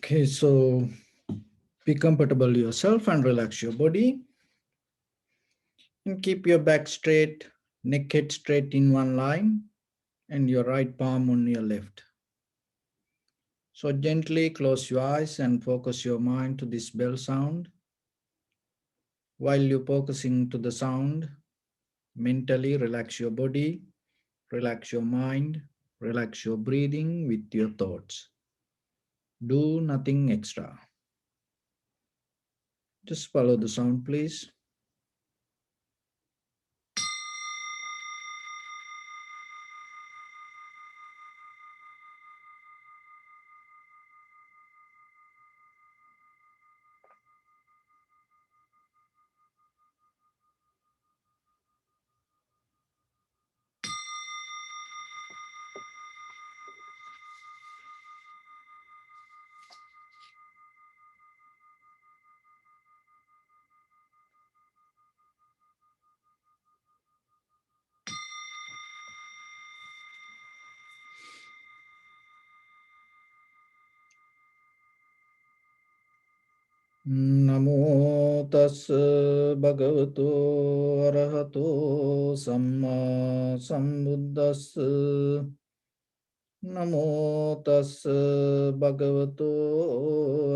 Okay, so be comfortable yourself and relax your body and keep your back straight, neck head straight in one line, and your right palm on your left. So gently close your eyes and focus your mind to this bell sound. While you're focusing to the sound, mentally relax your body, relax your mind, relax your breathing with your thoughts. Do nothing extra. Just follow the sound, please. Namo tassa bhagavato arahato samma sambuddhassa. Namo tassa bhagavato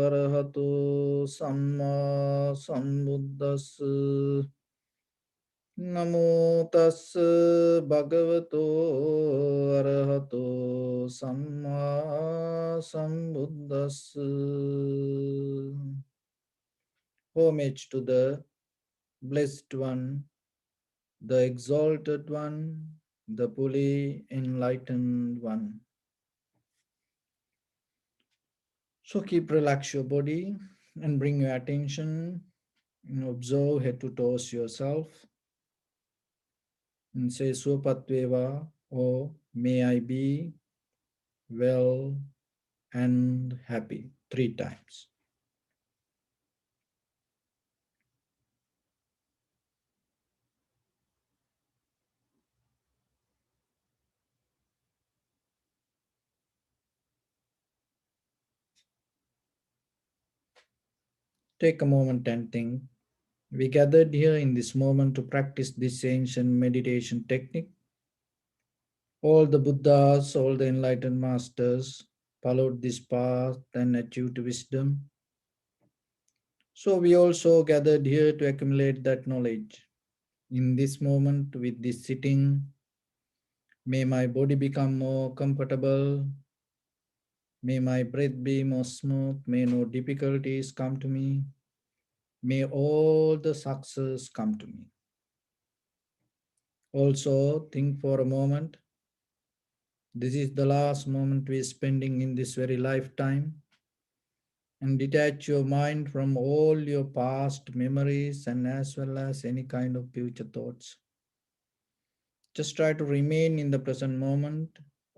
arahato samma sambuddhassa. Namo tassa bhagavato arahato samma sambuddhassa. Homage to the Blessed One, the Exalted One, the fully enlightened One. So keep relax your body and bring your attention and observe head to toes yourself and say Swapatveva or may I be well and happy 3 times. Take a moment and think. We gathered here in this moment to practice this ancient meditation technique. All the Buddhas, all the enlightened masters followed this path and achieved wisdom. So we also gathered here to accumulate that knowledge. In this moment, with this sitting, may my body become more comfortable. May my breath be more smooth. May no difficulties come to me. May all the success come to me. Also, think for a moment. This is the last moment we are spending in this very lifetime. And detach your mind from all your past memories and as well as any kind of future thoughts. Just try to remain in the present moment,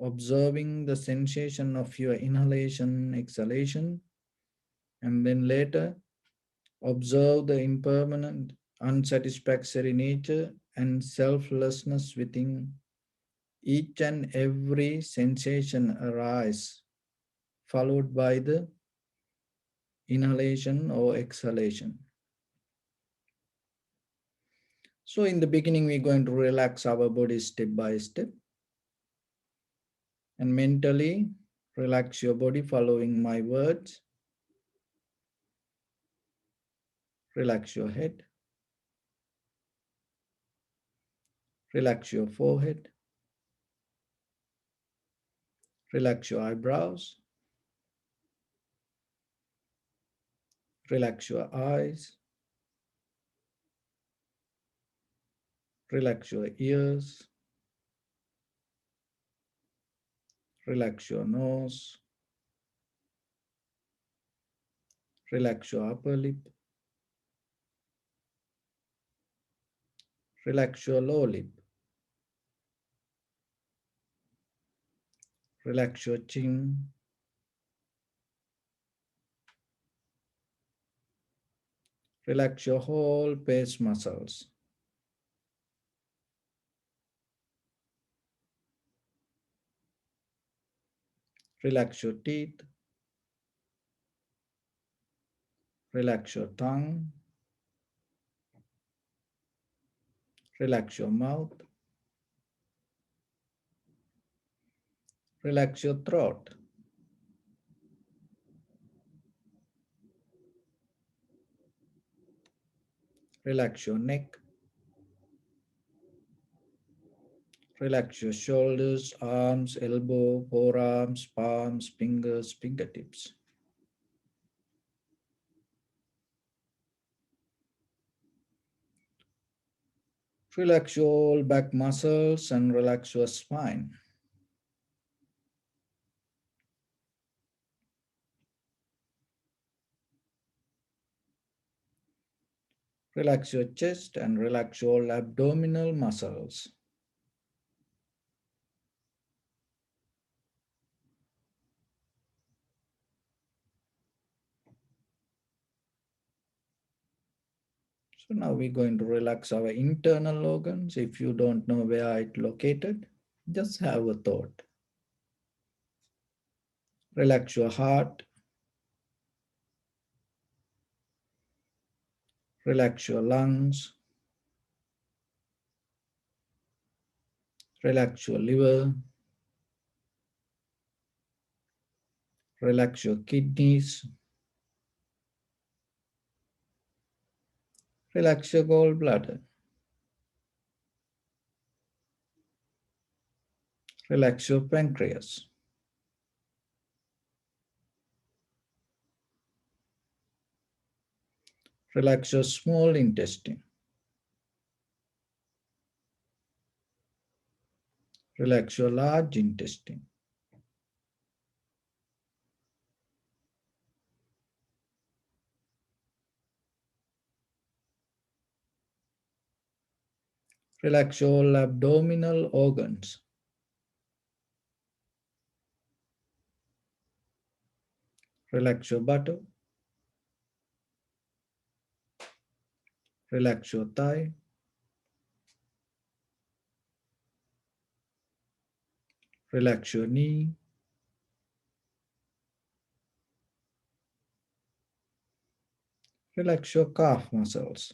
observing the sensation of your inhalation, exhalation, and then later observe the impermanent, unsatisfactory nature and selflessness within each and every sensation arise, followed by the inhalation or exhalation. So in the beginning, we're going to relax our body step by step and mentally relax your body following my words. Relax your head, relax your forehead, relax your eyebrows, relax your eyes, relax your ears, relax your nose, relax your upper lip, relax your lower lip, relax your chin, relax your whole face muscles, relax your teeth, Relax your tongue. Relax your mouth. Relax your throat. Relax your neck. Relax your shoulders, arms, elbow, forearms, palms, fingers, fingertips. Relax your back muscles and relax your spine. Relax your chest and relax your abdominal muscles. So now we're going to relax our internal organs. If you don't know where it's located, just have a thought. Relax your heart. Relax your lungs. Relax your liver. Relax your kidneys. Relax your gallbladder. Relax your pancreas. Relax your small intestine. Relax your large intestine. Relax all abdominal organs. Relax your buttock. Relax your thigh. Relax your knee. Relax your calf muscles.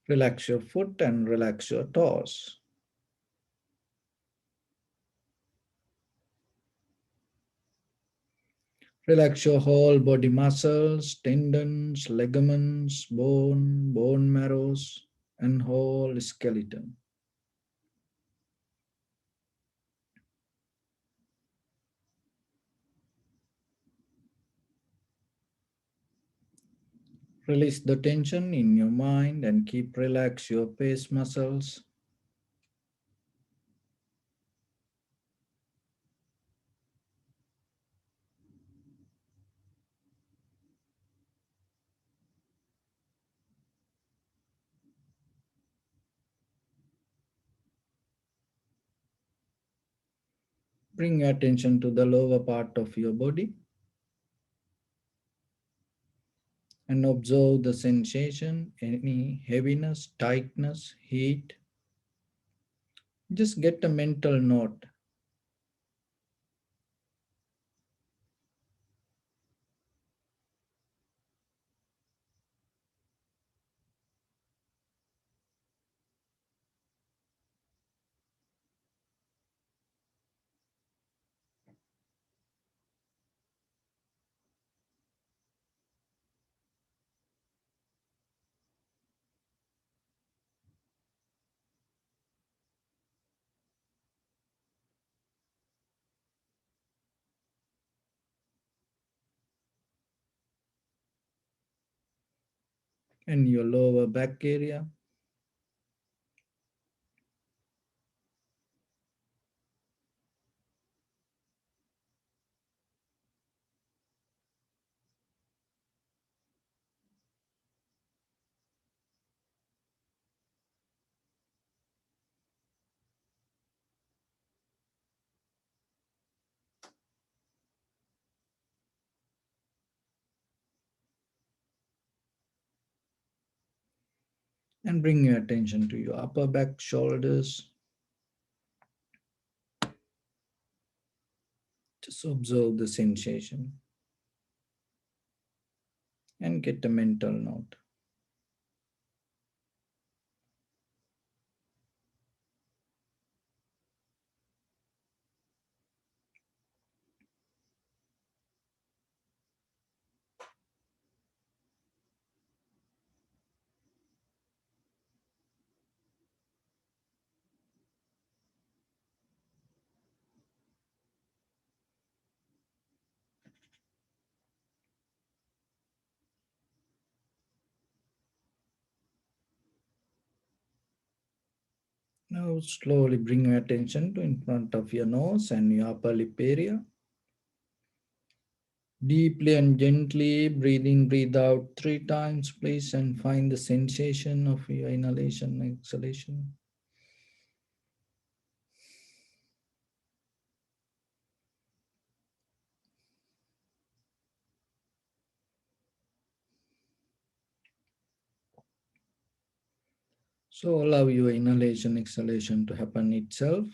Relax your foot and relax your toes. Relax your whole body muscles, tendons, ligaments, bone marrows, and whole skeleton. Release the tension in your mind and keep relax your face muscles. Bring your attention to the lower part of your body and observe the sensation, any heaviness, tightness, heat. Just get a mental note. In your lower back area. And bring your attention to your upper back, shoulders, Just observe the sensation and get a mental note. Now slowly bring your attention to in front of your nose and your upper lip area. Deeply and gently breathe in, breathe out 3 times, please, and find the sensation of your inhalation and exhalation. So allow your inhalation, exhalation to happen itself.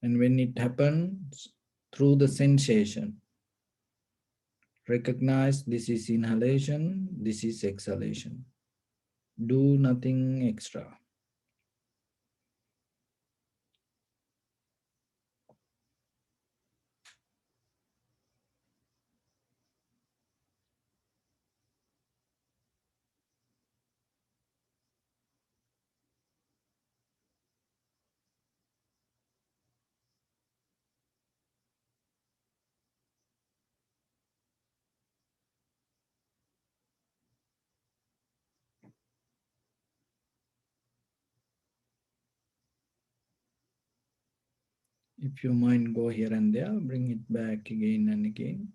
And when it happens, through the sensation, recognize this is inhalation, this is exhalation. Do nothing extra. If your mind go here and there, bring it back again and again.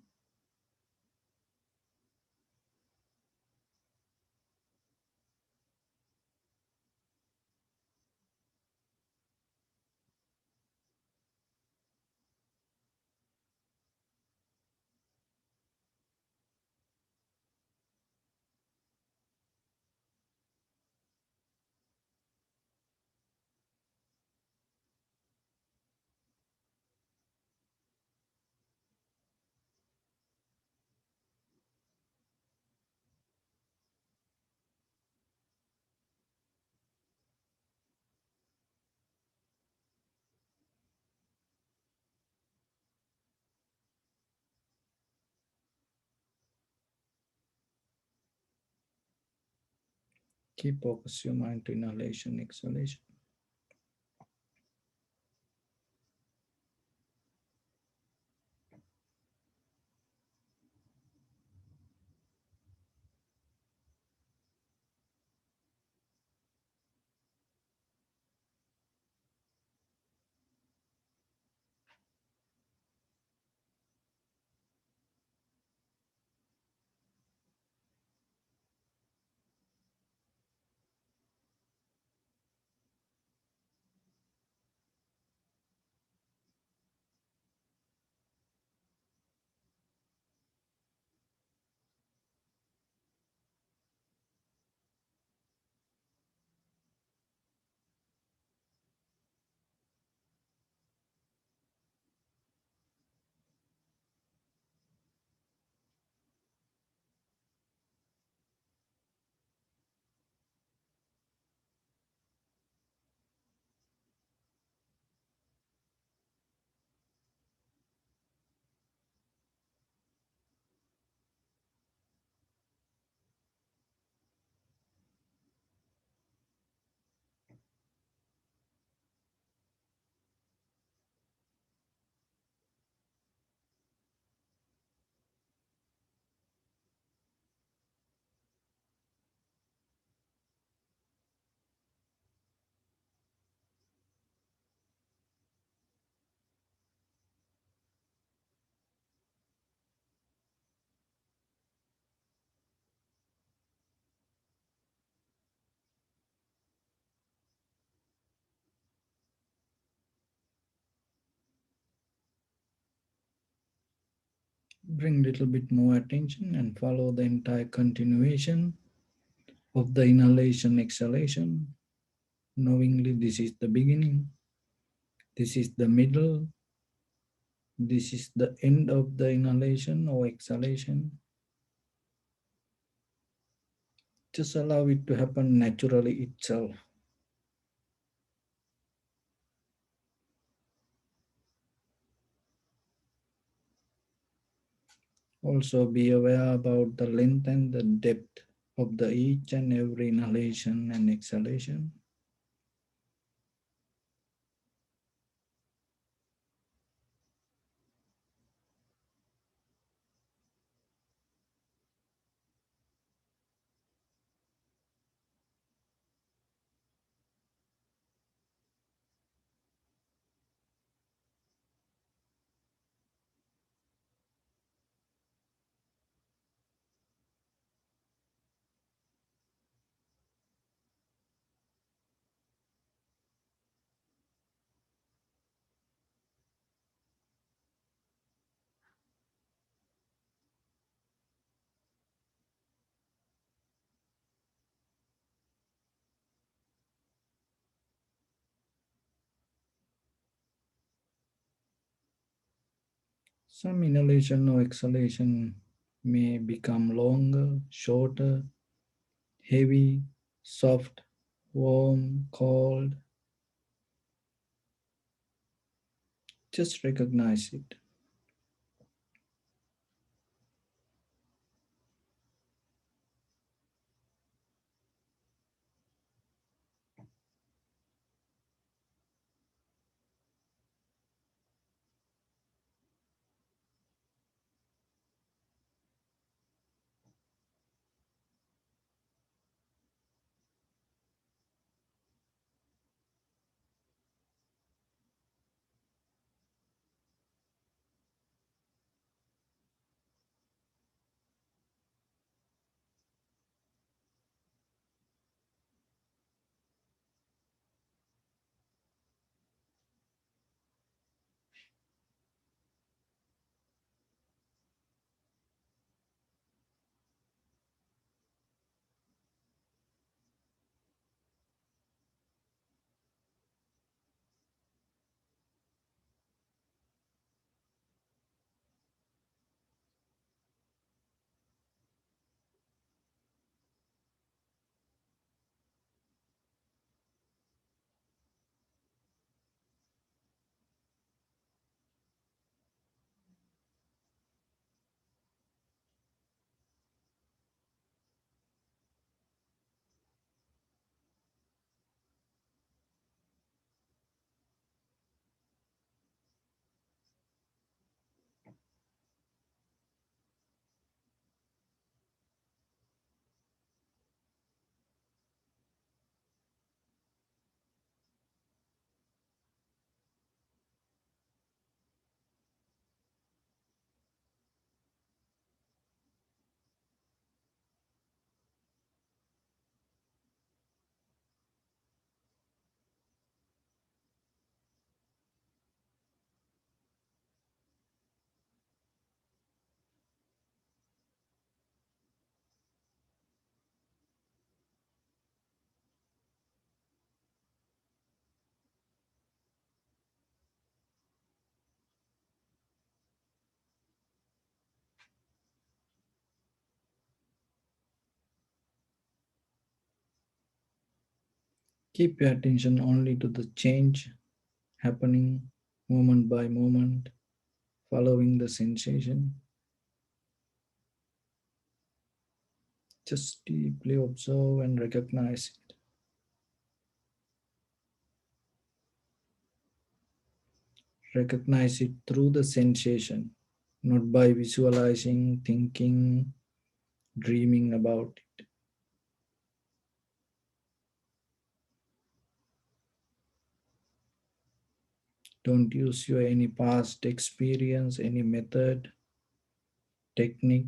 Keep focus your mind to inhalation, exhalation. Bring little bit more attention and follow the entire continuation of the inhalation, exhalation. Knowingly, this is the beginning, this is the middle, This is the end of the inhalation or exhalation. Just allow it to happen naturally itself. Also be aware about the length and the depth of the each and every inhalation and exhalation. Some inhalation or exhalation may become longer, shorter, heavy, soft, warm, cold. Just recognize it. Keep your attention only to the change happening moment by moment, following the sensation. Just deeply observe and recognize it. Recognize it through the sensation, not by visualizing, thinking, dreaming about it. Don't use your any past experience, any method, technique.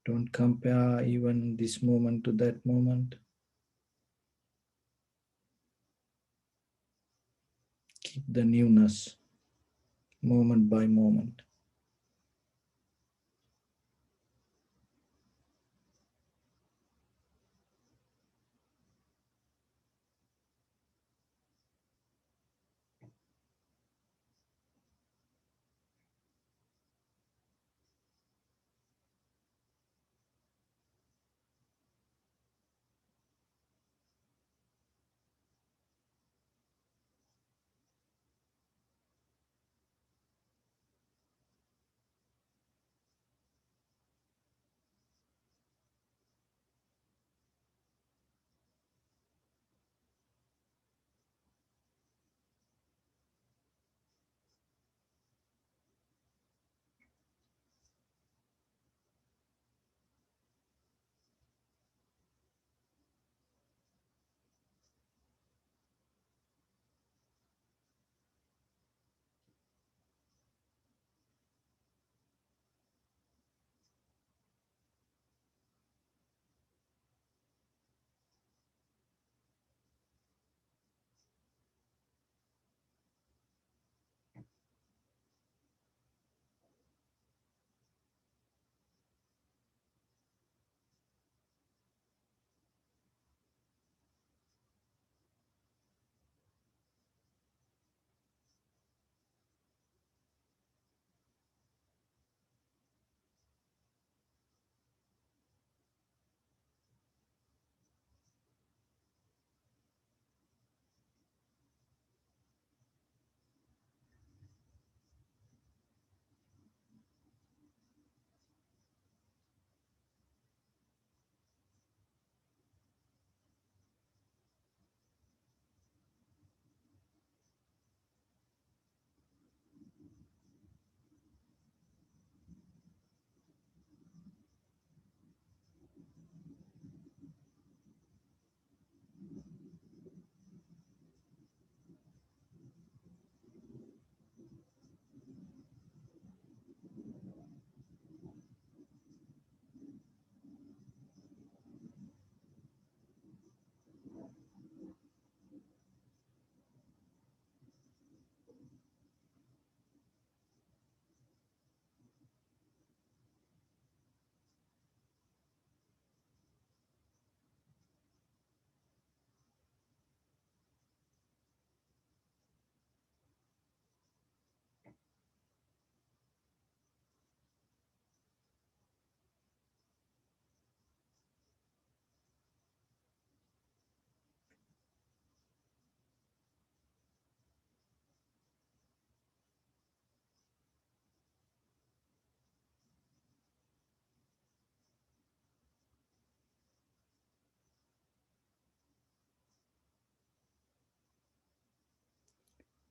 Don't compare even this moment to that moment. Keep the newness moment by moment.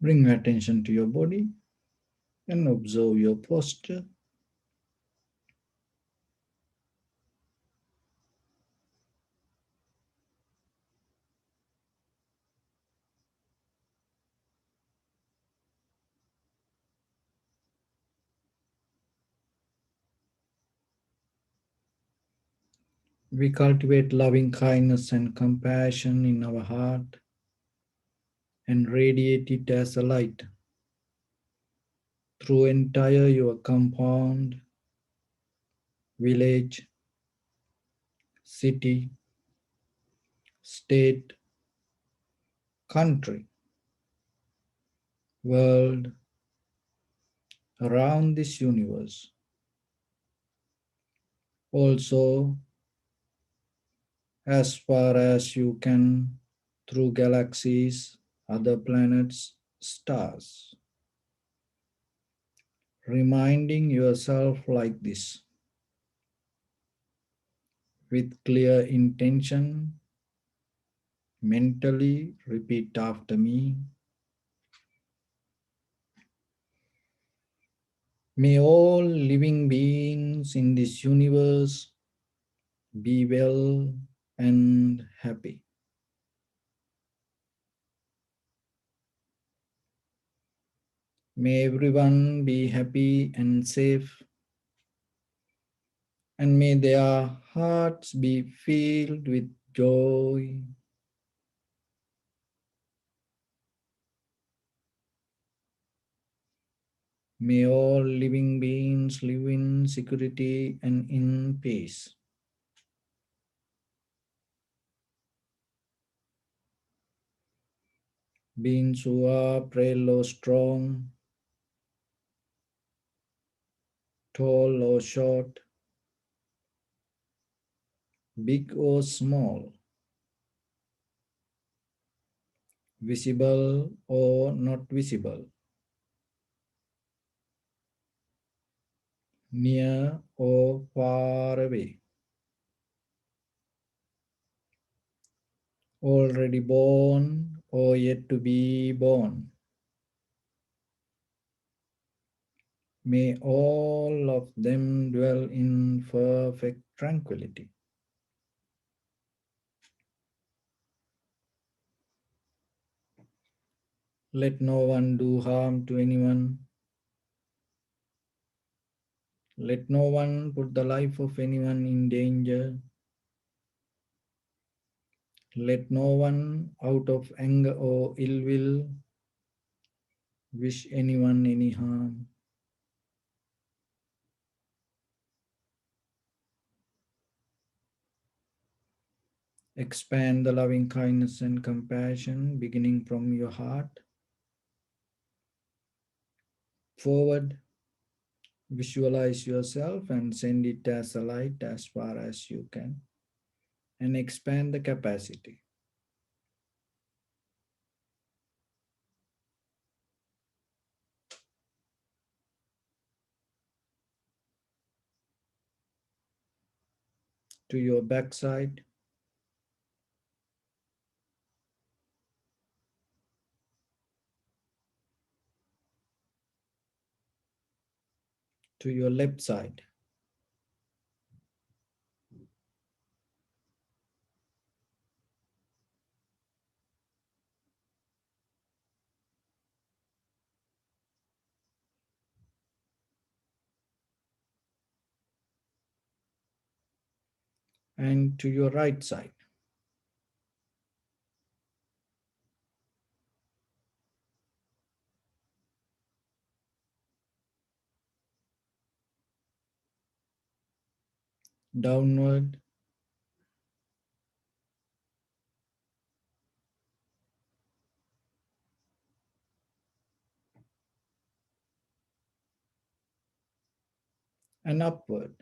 Bring attention to your body and observe your posture. We cultivate loving kindness and compassion in our heart and radiate it as a light through entire your compound, village, city, state, country, world, around this universe. Also, as far as you can, through galaxies, other planets, stars. Reminding yourself like this with clear intention, mentally repeat after me. May all living beings in this universe be well and happy. May everyone be happy and safe, and may their hearts be filled with joy. May all living beings live in security and in peace. Beings who are frail or strong, tall or short, big or small, visible or not visible, near or far away, already born or yet to be born. May all of them dwell in perfect tranquility. Let no one do harm to anyone. Let no one put the life of anyone in danger. Let no one, out of anger or ill will, wish anyone any harm. Expand the loving kindness and compassion beginning from your heart forward. Visualize yourself and send it as a light as far as you can, and expand the capacity. To your backside, to your left side, and to your right side. Downward, and upward.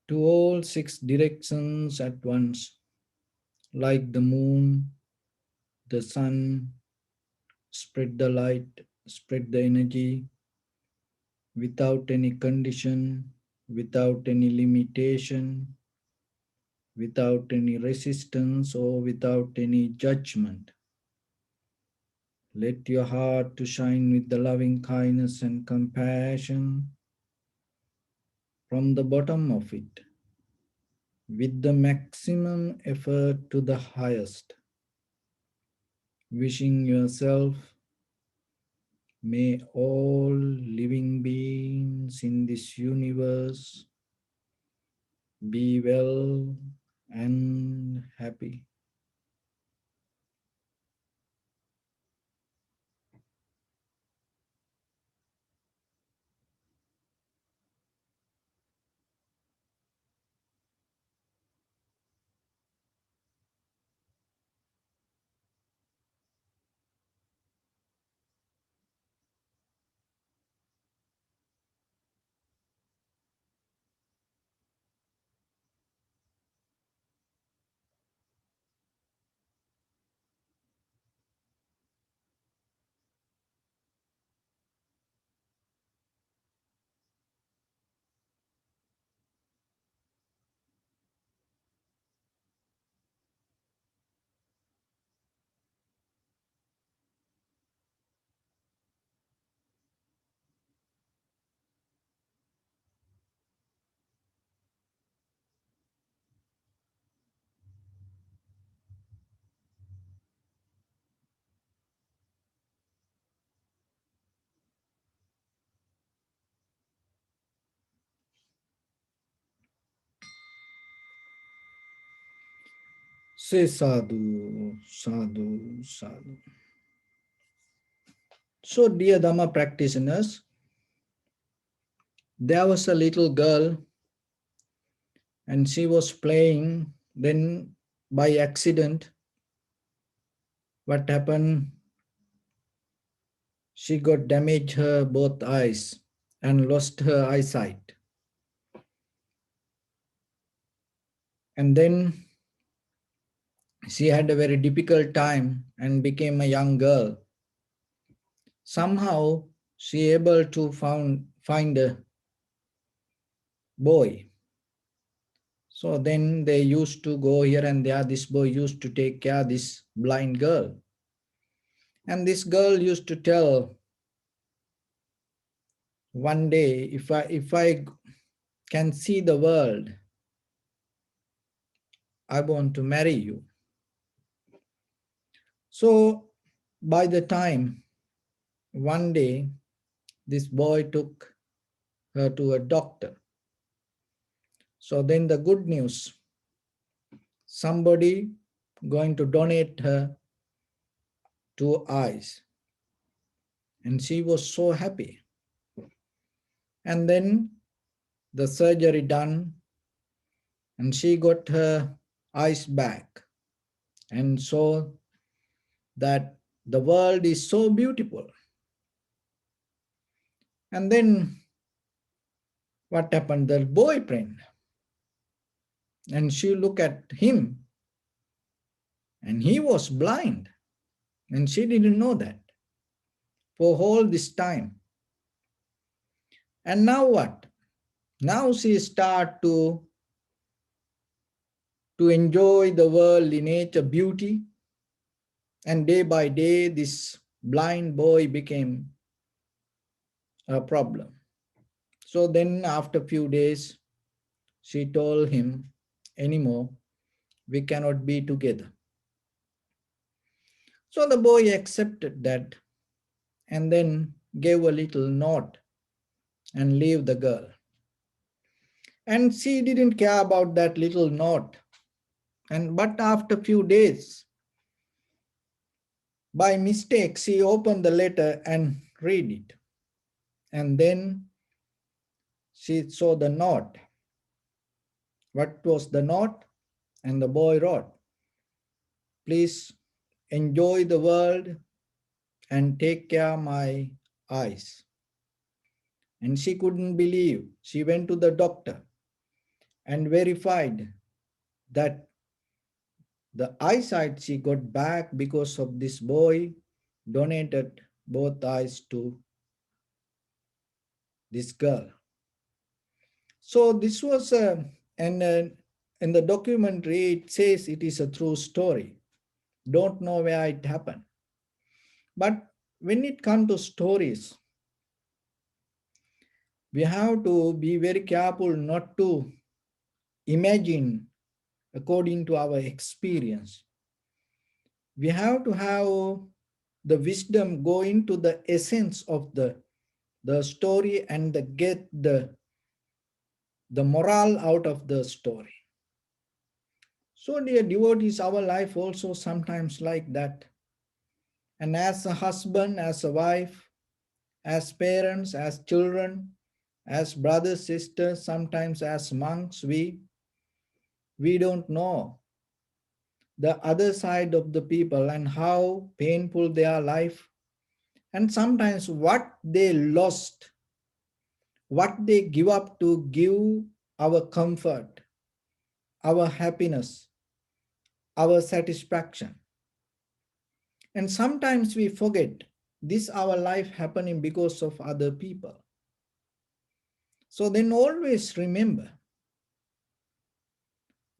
To all six directions at once, like the moon, the sun, spread the light, spread the energy without any condition, without any limitation, without any resistance or without any judgment. Let your heart to shine with the loving kindness and compassion from the bottom of it, with the maximum effort to the highest, wishing yourself, may all living beings in this universe be well and happy. Say sadhu, sadhu, sadhu. So, dear Dhamma practitioners, there was a little girl and she was playing. Then, by accident, what happened? She got damaged her both eyes and lost her eyesight. And then she had a very difficult time and became a young girl. Somehow she able to find a boy. So then they used to go here and there. This boy used to take care of this blind girl. And this girl used to tell, one day, if I can see the world, I want to marry you. So by the time, one day, this boy took her to a doctor. So then the good news, somebody going to donate her two eyes. And she was so happy. And then the surgery done and she got her eyes back and saw that the world is so beautiful. And then what happened? The boyfriend, and she looked at him and he was blind and she didn't know that for all this time. And now what? Now she start to enjoy the world in nature beauty, and day by day this blind boy became a problem. So then after few days she told him, anymore we cannot be together. So the boy accepted that and then gave a little nod and leave the girl. And she didn't care about that little nod. But after few days, by mistake, she opened the letter and read it. And then she saw the note. What was the note? And the boy wrote, please enjoy the world and take care of my eyes. And she couldn't believe. She went to the doctor and verified that the eyesight she got back because of this boy donated both eyes to this girl. So this was and in the documentary it says it is a true story. Don't know where it happened. But when it comes to stories, we have to be very careful not to imagine according to our experience. We have to have the wisdom go into the essence of the story and get the moral out of the story. So, dear devotees, our life also sometimes like that. And as a husband, as a wife, as parents, as children, as brothers, sisters, sometimes as monks, we don't know the other side of the people and how painful their life, and sometimes what they lost, what they give up to give our comfort, our happiness, our satisfaction. And sometimes we forget this our life happening because of other people. So then always remember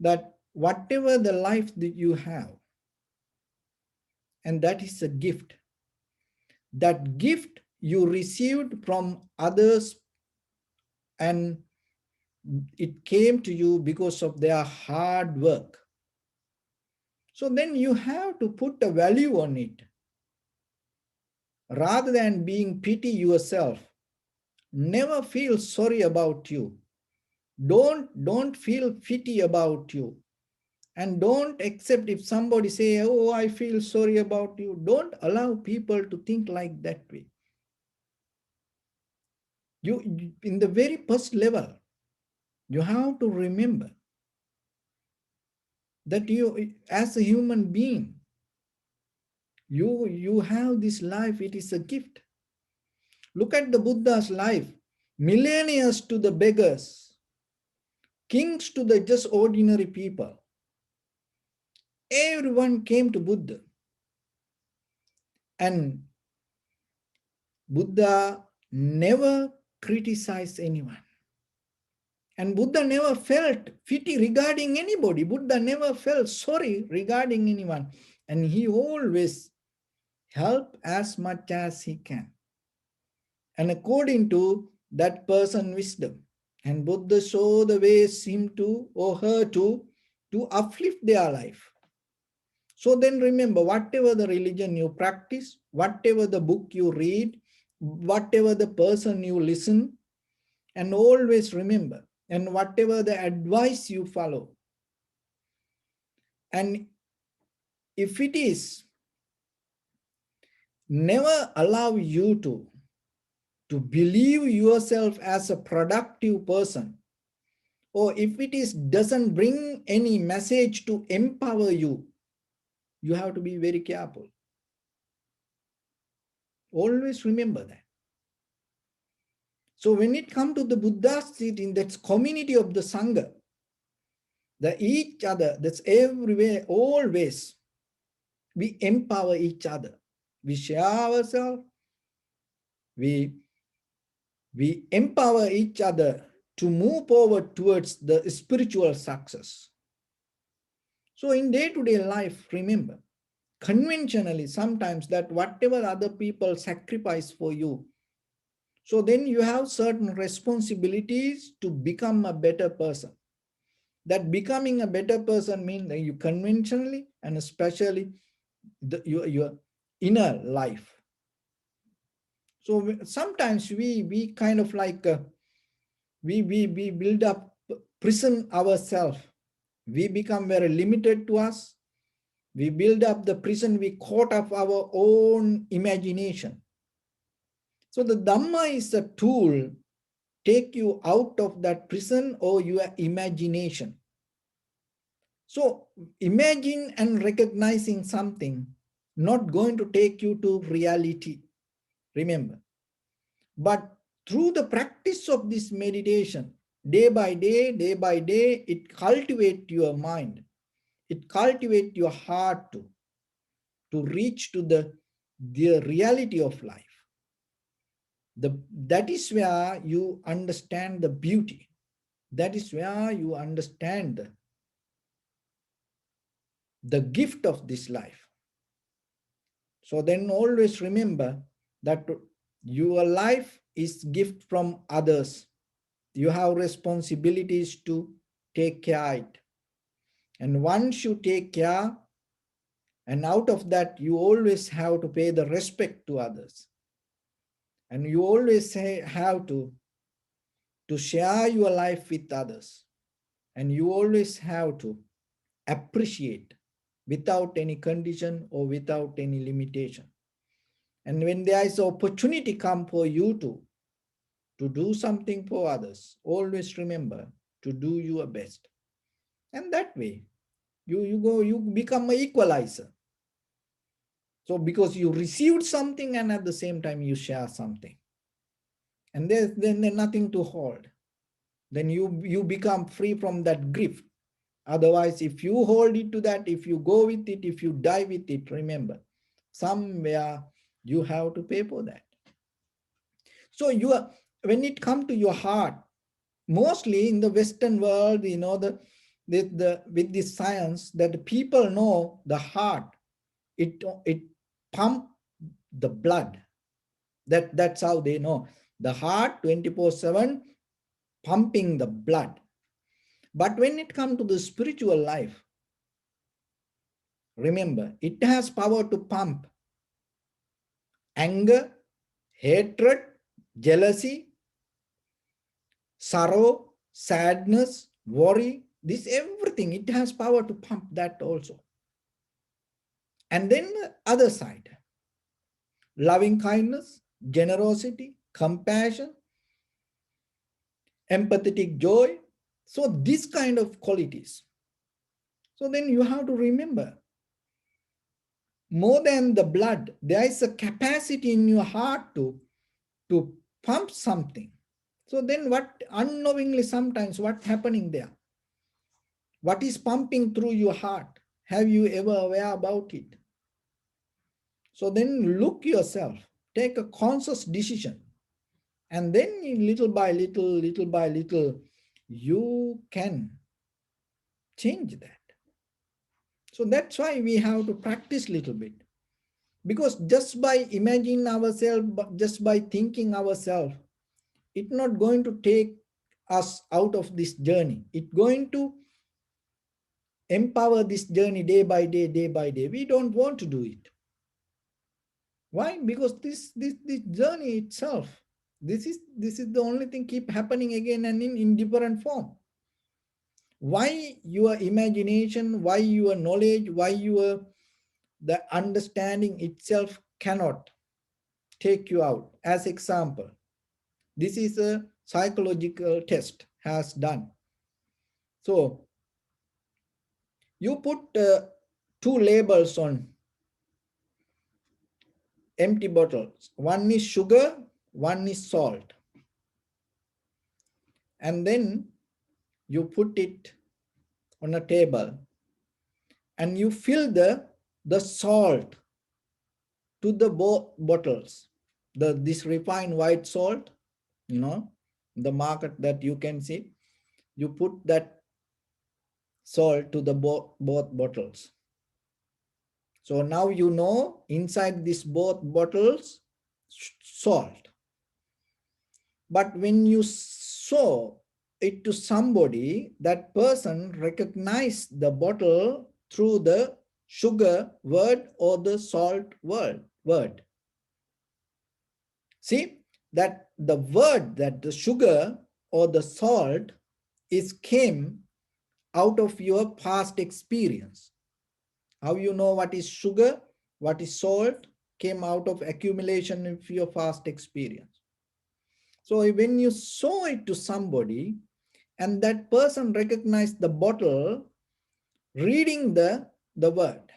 that whatever the life that you have, and that is a gift, that gift you received from others, and it came to you because of their hard work. So then you have to put a value on it. Rather than being pity yourself, never feel sorry about you. Don't feel pity about you. And don't accept if somebody say, oh, I feel sorry about you. Don't allow people to think like that way. You, in the very first level, you have to remember that you, as a human being, you have this life, it is a gift. Look at the Buddha's life. Millennia to the beggars, kings to the just ordinary people. Everyone came to Buddha. And Buddha never criticized anyone. And Buddha never felt pity regarding anybody. Buddha never felt sorry regarding anyone. And he always helped as much as he can. And according to that person's wisdom. And Buddha show the ways him to or her to uplift their life. So then remember, whatever the religion you practice, whatever the book you read, whatever the person you listen, and always remember, and whatever the advice you follow, and if it is never allow you to believe yourself as a productive person, or if it is doesn't bring any message to empower you, you have to be very careful. Always remember that. So when it comes to the Buddha's seat in that community of the Sangha, the each other, that's everywhere, always, we empower each other. We share ourselves, we empower each other to move forward towards the spiritual success. So in day-to-day life, remember, conventionally, sometimes that whatever other people sacrifice for you, so then you have certain responsibilities to become a better person. That becoming a better person means that you conventionally and especially your inner life. So sometimes we kind of like we build up prison ourselves. We become very limited to us. We build up the prison, we caught up our own imagination. So the Dhamma is a tool take you out of that prison or your imagination. So imagine and recognizing something not going to take you to reality, remember. But through the practice of this meditation, day by day, it cultivates your mind. It cultivates your heart to reach to the the reality of life. That is where you understand the beauty. That is where you understand the gift of this life. So then always remember that your life is gift from others. You have responsibilities to take care of it. And once you take care, and out of that, you always have to pay the respect to others. And you always have to share your life with others. And you always have to appreciate without any condition or without any limitation. And when there is opportunity come for you to do something for others, always remember to do your best. And that way, you become an equalizer. So because you received something and at the same time you share something. And there's then nothing to hold. Then you become free from that grief. Otherwise, if you hold it to that, if you go with it, if you die with it, remember, somewhere you have to pay for that. So when it comes to your heart, mostly in the Western world, with this science that people know the heart, it pump the blood. That's how they know. The heart 24/7 pumping the blood. But when it comes to the spiritual life, remember, it has power to pump anger, hatred, jealousy, sorrow, sadness, worry, this everything, it has power to pump that also. And then the other side, loving kindness, generosity, compassion, empathetic joy. So this kind of qualities. So then you have to remember, more than the blood, there is a capacity in your heart to pump something. So then what, unknowingly sometimes, what's happening there? What is pumping through your heart? Have you ever aware about it? So then look yourself, take a conscious decision. And then little by little, you can change that. So that's why we have to practice a little bit. Because just by imagining ourselves, just by thinking ourselves, it's not going to take us out of this journey. It's going to empower this journey day by day, day by day. We don't want to do it. Why? Because this journey itself, this is the only thing keep happening again and in different form. Why your imagination, why your knowledge, why the understanding itself cannot take you out? As example, this is a psychological test has done. So you put two labels on empty bottles. One is sugar, one is salt. And then you put it on a table and you fill the salt to the bottles. This refined white salt, the market that you can see, you put that salt to the both bottles. So now you know inside these both bottles, salt. But when you show it to somebody, that person recognizes the bottle through the sugar word or the salt word. See that the word, that the sugar or the salt came out of your past experience. How you know what is sugar, what is salt, came out of accumulation of your past experience. So when you show it to somebody and that person recognized the bottle, reading the word,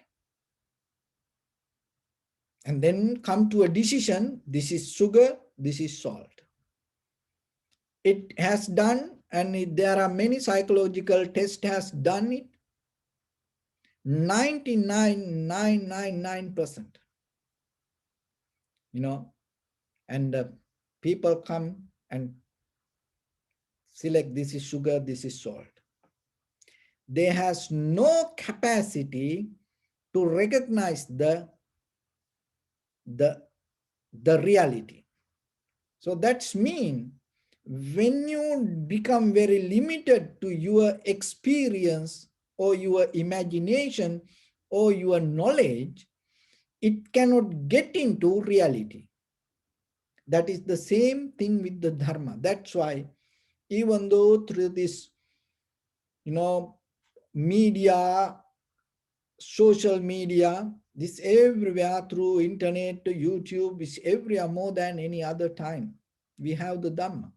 and then come to a decision, this is sugar, this is salt. It has done, and there are many psychological tests has done it, 99.999%. you know, and people come and select this is sugar, this is salt. They has no capacity to recognize the, the reality. So that's mean when you become very limited to your experience or your imagination or your knowledge, it cannot get into reality. That is the same thing with the dharma. That's why even though through this, media, social media, this everywhere through internet, YouTube, is everywhere more than any other time. We have the Dhamma.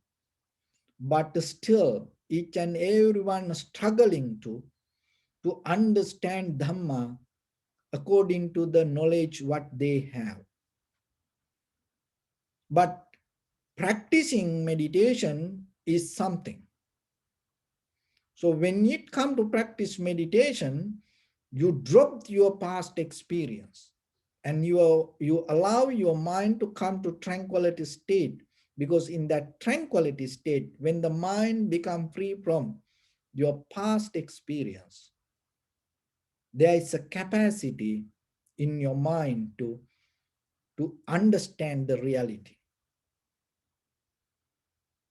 But still, each and everyone struggling to understand Dhamma according to the knowledge what they have. But practicing meditation is something. So when it comes to practice meditation, you drop your past experience and you allow your mind to come to tranquility state, because in that tranquility state, when the mind becomes free from your past experience, there is a capacity in your mind to understand the reality.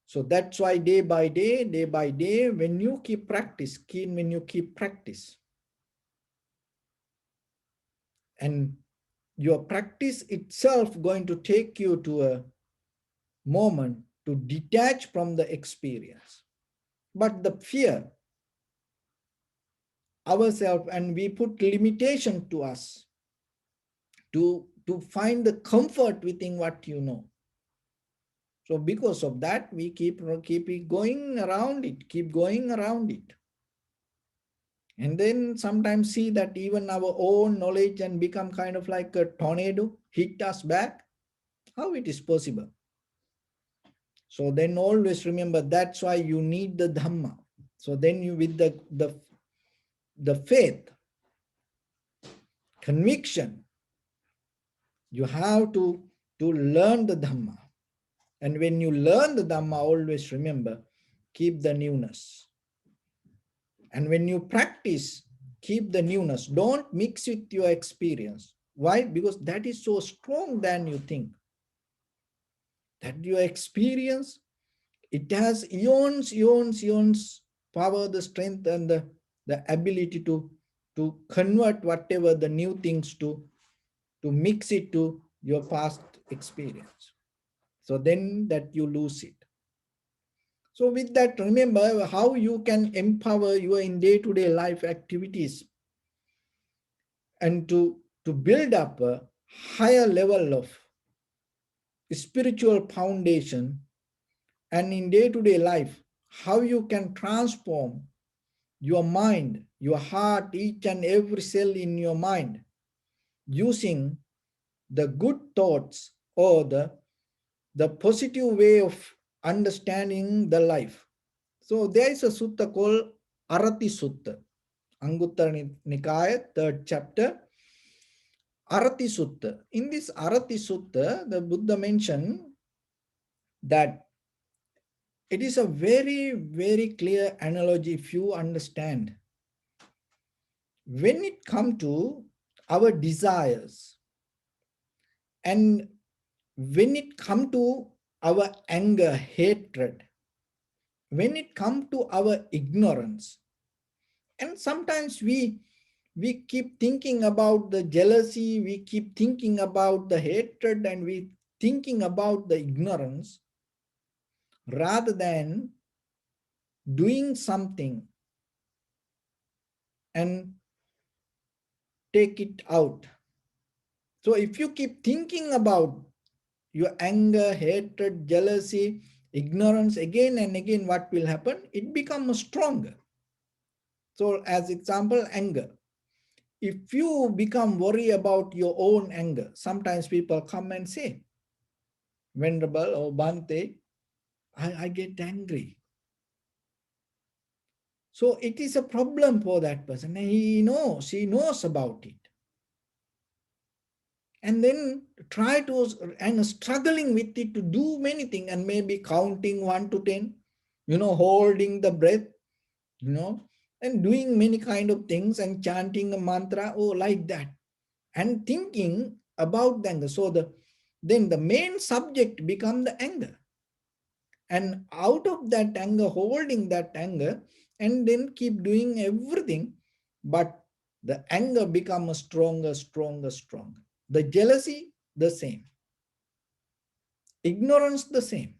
So that's why day by day, when you keep practice, and your practice itself going to take you to a moment to detach from the experience. But the fear ourselves, and we put limitation to us to find the comfort within what you know. So because of that, we keep it going around it, keep going around it. And then sometimes see that even our own knowledge and become kind of like a tornado, hit us back. How it is possible? So then always remember, that's why you need the Dhamma. So then you, with the faith, conviction, you have to learn the Dhamma. And when you learn the Dhamma, always remember, keep the newness. And when you practice, keep the newness. Don't mix with your experience. Why? Because that is so strong than you think. That your experience, it has eons power, the strength, and the ability to convert whatever the new things to mix it to your past experience. So then that you lose it. So with that, remember how you can empower your in day-to-day life activities and to build up a higher level of spiritual foundation, and in day-to-day life, how you can transform your mind, your heart, each and every cell in your mind, using the good thoughts or the positive way of understanding the life. So there is a sutta called Arati Sutta, Anguttara Nikaya, 3rd chapter, Arati Sutta. In this Arati Sutta, the Buddha mentioned that it is a very, very clear analogy if you understand. When it comes to our desires, and when it comes to our anger, hatred, when it comes to our ignorance, and sometimes we keep thinking about the jealousy, we keep thinking about the hatred, and we thinking about the ignorance, rather than doing something and take it out. So if you keep thinking about your anger, hatred, jealousy, ignorance again and again, what will happen? It becomes stronger. So as example, anger. If you become worried about your own anger, sometimes people come and say, Venerable or Bhante, I get angry. So it is a problem for that person. He knows about it. and then try to, and struggling with it to do many things, and maybe counting 1 to 10, holding the breath, and doing many kind of things and chanting a mantra, like that, and thinking about the anger. So then the main subject become the anger, and out of that anger, holding that anger, and then keep doing everything, but the anger becomes stronger, stronger, stronger. The jealousy, the same. Ignorance, the same.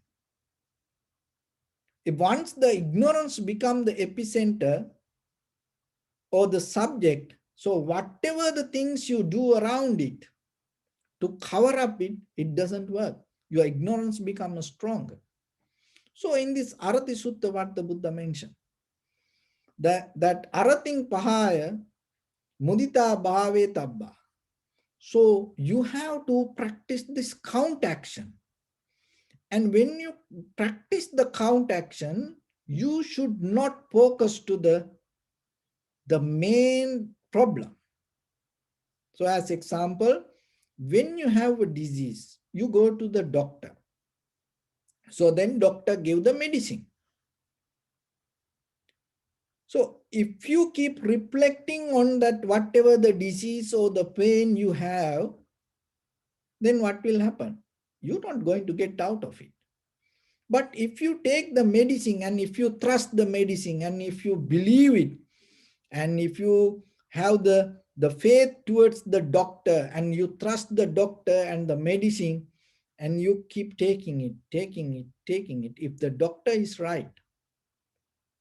If once the ignorance become the epicenter or the subject, so whatever the things you do around it to cover up it, it doesn't work. Your ignorance becomes stronger. So in this Arati Sutta, what the Buddha mentioned, that Arating Pahaya Mudita Bhave Tabba. So you have to practice this count action. And when you practice the count action, you should not focus to the main problem. So as example, when you have a disease, you go to the doctor. So then doctor give the medicine. So if you keep reflecting on that, whatever the disease or the pain you have, then what will happen? You're not going to get out of it. But if you take the medicine, and if you trust the medicine, and if you believe it, and if you have the faith towards the doctor, and you trust the doctor and the medicine, and you keep taking it, taking it, taking it, if the doctor is right,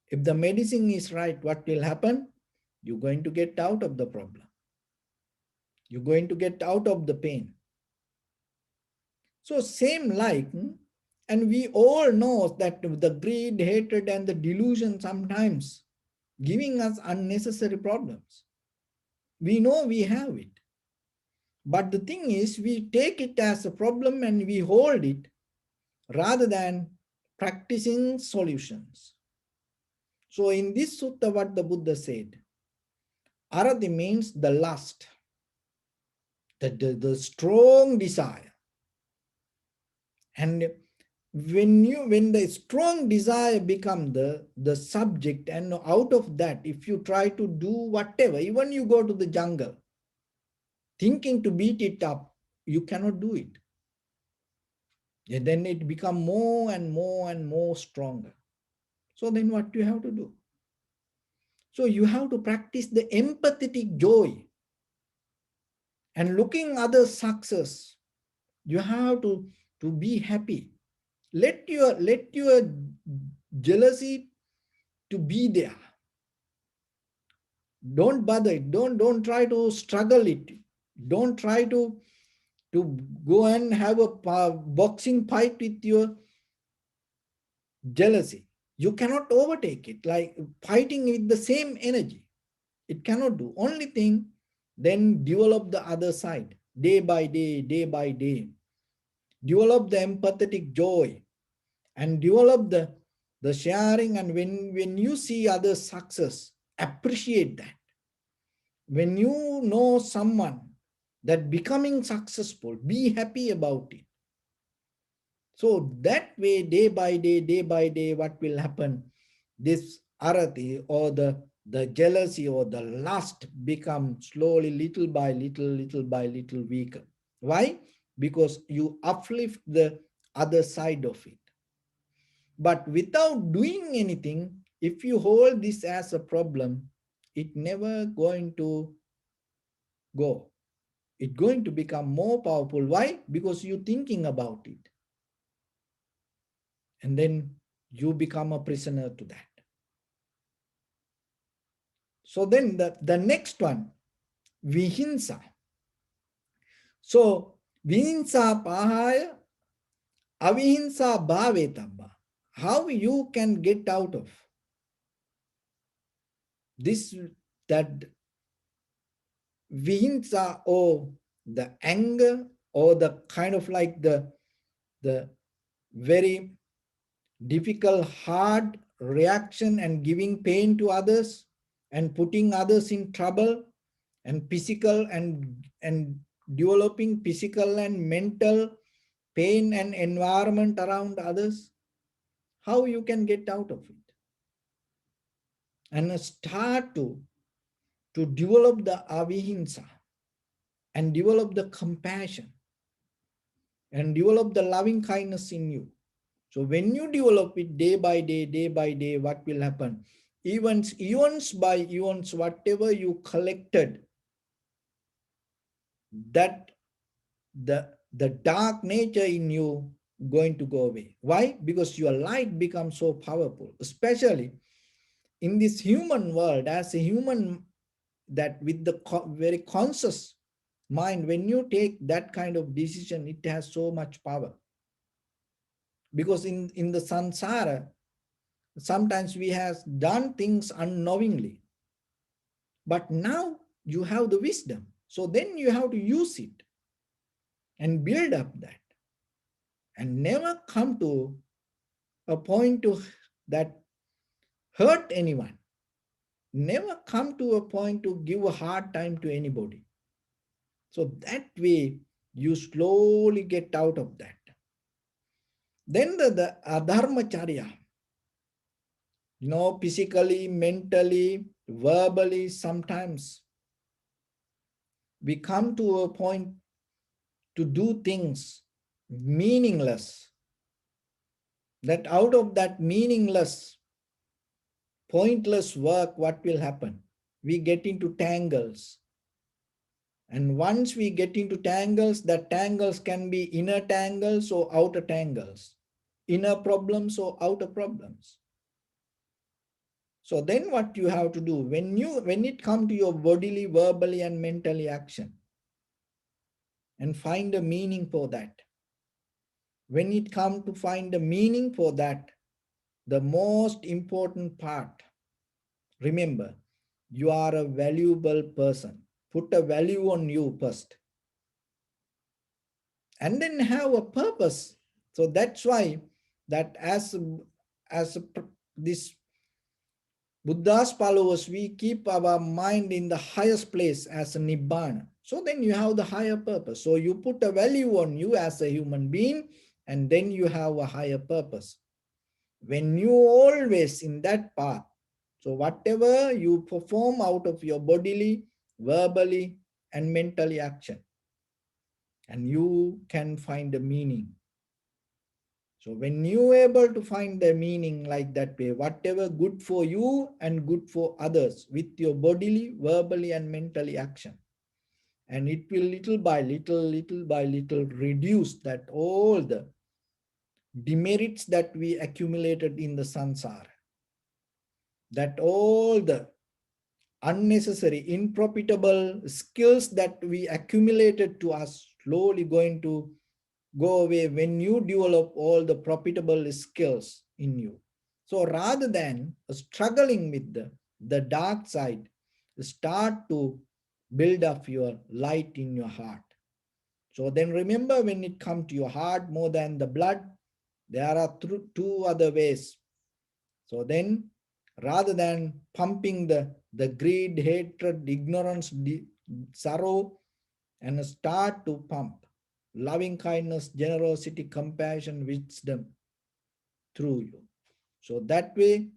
if the medicine is right, what will happen? You're going to get out of the problem. You're going to get out of the pain. So same like, and we all know that the greed, hatred, and the delusion sometimes giving us unnecessary problems. We know we have it. But the thing is, we take it as a problem and we hold it rather than practicing solutions. So in this sutta, what the Buddha said, arati means the lust, the strong desire. And when the strong desire become the subject, and out of that, if you try to do whatever, even you go to the jungle, thinking to beat it up, you cannot do it. And then it become more and more and more stronger. So then what do you have to do? So you have to practice the empathetic joy and looking others' success. You have to be happy. Let your jealousy to be there. Don't bother it. Don't try to struggle it. Don't try to go and have a boxing fight with your jealousy. You cannot overtake it, like fighting with the same energy. It cannot do. Only thing, then develop the other side, day by day, day by day. Develop the empathetic joy and develop the sharing. And when you see other success, appreciate that. When you know someone that becoming successful, be happy about it. So that way, day by day, what will happen? This arati or the jealousy or the lust become slowly, little by little weaker. Why? Because you uplift the other side of it. But without doing anything, if you hold this as a problem, it never going to go. It's going to become more powerful. Why? Because you're thinking about it. And then you become a prisoner to that. So then the next one, vihinsa. So vihinsa pahaya, avihinsa bhavetabba. How you can get out of this, that vihinsa, or the anger, or the kind of like the very difficult, hard reaction and giving pain to others and putting others in trouble, and physical and developing physical and mental pain and environment around others, how you can get out of it and start to develop the avihimsa and develop the compassion and develop the loving kindness in you. So when you develop it day by day, what will happen? Eons by eons, whatever you collected, that the dark nature in you going to go away. Why? Because your light becomes so powerful, especially in this human world, as a human, that with the very conscious mind, when you take that kind of decision, it has so much power. Because in the samsara, sometimes we have done things unknowingly, but now you have the wisdom. So then you have to use it and build up that and never come to a point to that hurt anyone. Never come to a point to give a hard time to anybody. So that way you slowly get out of that. Then the adharmacharya, physically, mentally, verbally, sometimes we come to a point to do things meaningless. That out of that meaningless, pointless work, what will happen? We get into tangles. And once we get into tangles, that tangles can be inner tangles or outer tangles, inner problems or outer problems. So then what you have to do, when it comes to your bodily, verbally, and mentally action, and find a meaning for that. When it comes to find a meaning for that, the most important part, remember, you are a valuable person. Put a value on you first. And then have a purpose. So that's why that as this Buddha's followers, we keep our mind in the highest place as a nibbana. So then you have the higher purpose. So you put a value on you as a human being, and then you have a higher purpose. When you always in that path, so whatever you perform out of your bodily, verbally, and mentally action, and you can find the meaning. So when you are able to find the meaning like that way, whatever good for you and good for others with your bodily, verbally, and mentally action, and it will little by little reduce that all the demerits that we accumulated in the samsara, that all the unnecessary, unprofitable skills that we accumulated to us slowly going to go away when you develop all the profitable skills in you. So rather than struggling with the dark side, start to build up your light in your heart. So then remember, when it comes to your heart more than the blood, there are two other ways. So then rather than pumping the greed, hatred, ignorance, sorrow, and start to pump loving kindness, generosity, compassion, wisdom through you. So that way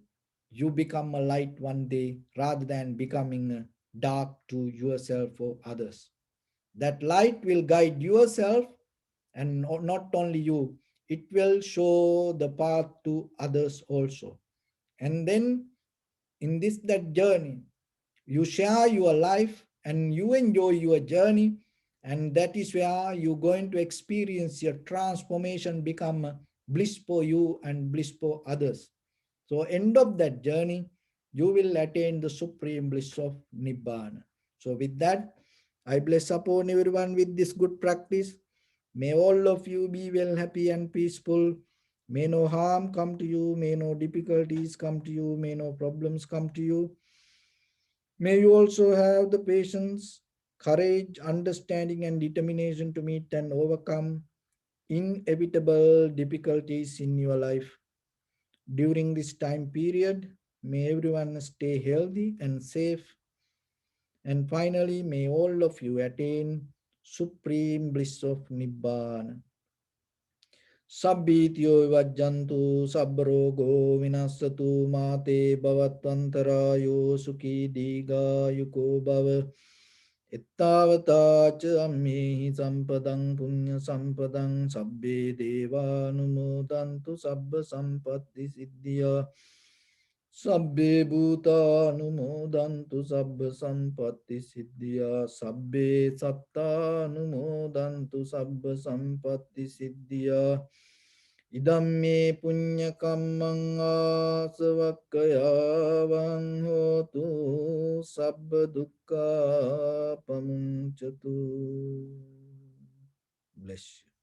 you become a light one day rather than becoming dark to yourself or others. That light will guide yourself, and not only you, it will show the path to others also. And then in that journey, you share your life and you enjoy your journey, and that is where you're going to experience your transformation, become bliss for you and bliss for others. So end of that journey, you will attain the supreme bliss of nibbana. So with that, I bless upon everyone with this good practice. May all of you be well, happy, and peaceful. May no harm come to you. May no difficulties come to you. May no problems come to you. May you also have the patience, courage, understanding, and determination to meet and overcome inevitable difficulties in your life. During this time period, may everyone stay healthy and safe. And finally, may all of you attain supreme bliss of nibbana. Sabbityo vajjantu sabrogo vinasatu mate bhavatvantarayo sukhi diga yuko bhava ittavatacha ammehi sampadang punya sampadang sabbe deva anumodantu sabba sampatti siddhya sabbe bhuta anumodantu sabba sampatti siddhya sabbe satta anumodantu sabba sampatti siddhya idamme punya kammang asavakkayavang hotu sabba dukkha pamuncatu. Bless you.